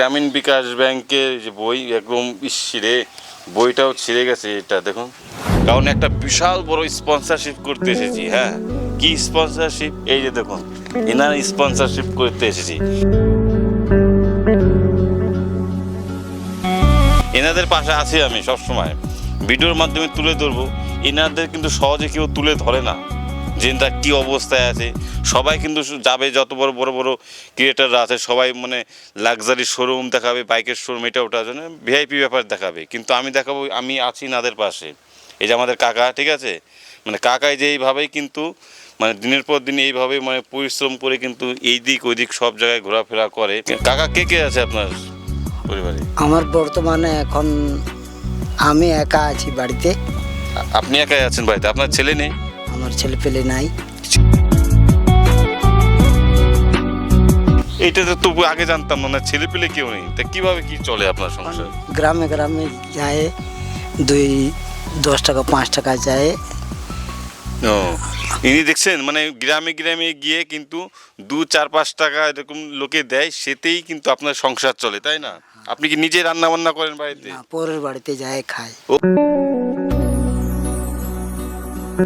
গ্রামীণ বিকাশ ব্যাংকের যে বই একদম ছিঁড়ে, বইটাও ছিঁড়ে গেছে। এটা দেখুন, কারণ একটা বিশাল বড় স্পন্সরশিপ করতে এসেছি। হ্যাঁ, কি স্পন্সরশিপ? এই যে দেখুন, এনার স্পন্সরশিপ করতে এসেছি। এনাদের পাশে আছি আমি সবসময়, ভিডিওর মাধ্যমে তুলে ধরবো। এনাদের কিন্তু সহজে কেউ তুলে ধরে না যে তার কী অবস্থায় আছে। সবাই কিন্তু যাবে, যত বড় বড় বড় ক্রিয়েটাররা আছে সবাই মানে লাক্সারি শোরুম দেখাবে, বাইকের শোরুম, এটা ওটার জন্য ভিআইপি ব্যাপার দেখাবে। কিন্তু আমি দেখাবো আমি আছি নাদের পাশে। এই যে আমাদের কাকা, ঠিক আছে, মানে কাকাই যে এইভাবেই কিন্তু মানে দিনের পর দিন এইভাবেই মানে পরিশ্রম করে কিন্তু এই দিক ওই দিক সব জায়গায় ঘোরাফেরা করে। কাকা, কে কে আছে আপনার পরিবারে? আমার বর্তমানে এখন আমি একা আছি বাড়িতে। আপনি একাই আছেন বাড়িতে? আপনার ছেলে নেই? আমার ছেলে পেলে নাই। এইটা তো আগে জানতাম না, ছেলে পেলে কেউ নেই। তা কিভাবে কি চলে আপনার সংসার? গ্রামে গ্রামে যায়, 2-10 টাকা 5 টাকা যায়। ও, ইনি দেখছেন মানে গ্রামে গ্রামে গিয়ে কিন্তু 2-4-5 টাকা এরকম লোকে দেয়, সেতেই কিন্তু আপনার সংসার চলে, তাই না? আপনি কি নিজে রান্না বান্না করেন বাড়িতে? না, পরের বাড়িতে যায় খায়।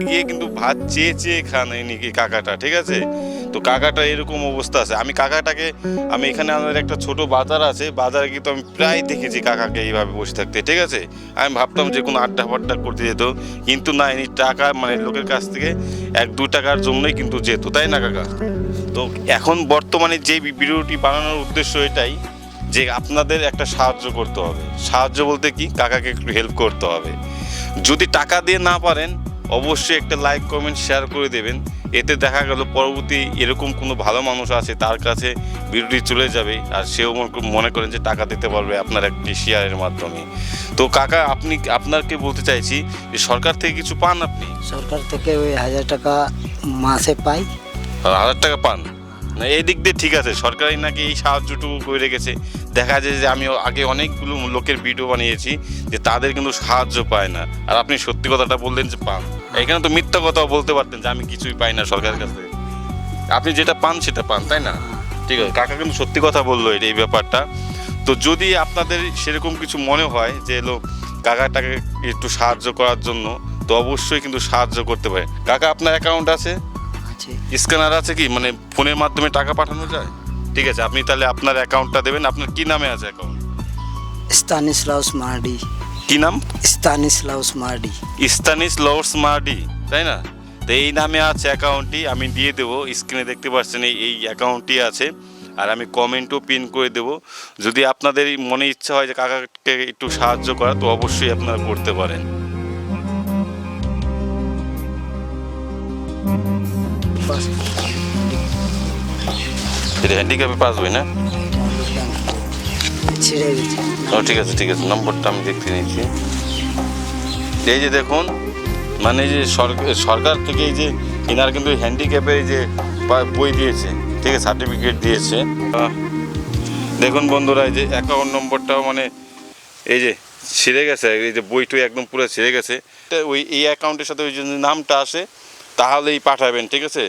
গিয়ে কিন্তু ভাত চেয়ে চেয়ে খান ইনি কাকাটা, ঠিক আছে? তো কাকাটা এরকম অবস্থা আছে। আমি কাকাটাকে, আমি এখানে আমাদের একটা ছোট বাজার আছে, বাজারে কিন্তু আমি প্রায় দেখেছি কাকাকে এইভাবে বসে থাকতে, ঠিক আছে? আমি ভাবতাম যে কোনো আড্ডা ফাড্ডা করতে যেত, কিন্তু না, ইনি টাকা মানে লোকের কাছ থেকে 1-2 টাকার জন্যই কিন্তু যেত, তাই না কাকা? তো এখন বর্তমানে যে ভিডিওটি বানানোর উদ্দেশ্য এটাই যে আপনাদের একটা সাহায্য করতে হবে। সাহায্য বলতে কি, কাকাকে একটু হেল্প করতে হবে। যদি টাকা দিয়ে না পারেন, অবশ্যই একটা লাইক কমেন্ট শেয়ার করে দেবেন। এতে দেখা গেল পরবর্তী এরকম কোনো ভালো মানুষ আছে, তার কাছে ভিডিওটি চলে যাবে, আর সেও মনে করেন যে টাকা দিতে পারবে আপনার একটি শেয়ারের মাধ্যমে। তো কাকা, আপনাকে বলতে চাইছি যে সরকার থেকে কিছু পান আপনি? সরকার থেকে ওই 1000 টাকা মাসে পাই। 1000 টাকা পান না? এই দিক দিয়ে ঠিক আছে, সরকারই নাকি এই সাহায্যটুকু করে রেখেছে। দেখা যায় যে আমি আগে অনেকগুলো লোকের ভিডিও বানিয়েছি যে তাদের কিন্তু সাহায্য পায় না, আর আপনি সত্যি কথাটা বললেন যে পান। এখানে তো মিথ্যা কথাও বলতে পারতেন যে আমি কিছুই পাই না সরকারের কাছ থেকে। আপনি যেটা পান সেটা পান, তাই না? ঠিক আছে, কাকা কিন্তু সত্যি কথা বললো এই ব্যাপারটা। তো যদি আপনাদের সেরকম কিছু মনে হয় যে এলো কাকাটাকে একটু সাহায্য করার জন্য, তো অবশ্যই কিন্তু সাহায্য করতে পারে। কাকা, আপনার অ্যাকাউন্ট আছে? স্ক্যানার আছে কি, মানে ফোনের মাধ্যমে টাকা পাঠানো যায়? ঠিক আছে, আপনি তাহলে আপনার অ্যাকাউন্টটা দেবেন। আপনার কি নামে আছে অ্যাকাউন্ট? স্তানিস্লাউস মার্ডি। কি নাম? স্তানিস্লাউস মার্ডি। স্তানিস্লাউস মার্ডি, তাই না? তো এই নামে আছে অ্যাকাউন্টটি, আমি দিয়ে দেবো। স্ক্রিনে দেখতে পাচ্ছেন এই অ্যাকাউন্টটি আছে, আর আমি কমেন্টও পিন করে দেবো। যদি আপনাদের মনে ইচ্ছা হয় যে কাকাকে একটু সাহায্য করা, তো অবশ্যই আপনারা করতে পারেন। এটা হ্যান্ডিক্যাপে পাস বই না? ও ঠিক আছে ঠিক আছে, নম্বরটা আমি দেখতে নিচ্ছি। এই যে দেখুন, মানে যে সরকার থেকে এই যে এনার কিন্তু হ্যান্ডিক্যাপের এই যে বই দিয়েছে, ঠিক আছে, সার্টিফিকেট দিয়েছে। দেখুন বন্ধুরা, এই যে অ্যাকাউন্ট নম্বরটাও মানে এই যে ছিঁড়ে গেছে, এই যে বইটই একদম পুরো ছিঁড়ে গেছে। ওই এই অ্যাকাউন্টের সাথে ওই যদি নামটা আসে তাহলেই পাঠাবেন, ঠিক আছে?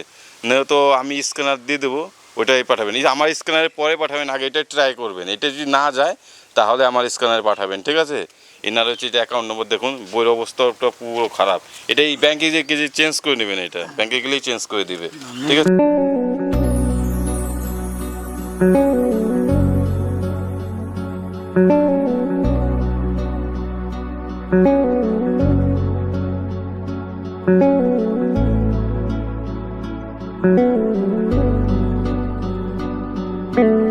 নয়তো আমি স্ক্যানার দিয়ে দেবো, ওইটাই পাঠাবেন। এই যে আমার স্ক্যানারে পরে পাঠাবেন, আগে এটা ট্রাই করবেন। এটা যদি না যায় তাহলে আমার স্ক্যানারে পাঠাবেন, ঠিক আছে? এনার হচ্ছে এটা অ্যাকাউন্ট নম্বর। দেখুন বইয়ের অবস্থাটা পুরো খারাপ। এটা এই ব্যাংকে যে চেঞ্জ করে নেবেন, এটা ব্যাংকে গেলেই চেঞ্জ করে দিবে, ঠিক আছে? Thank you.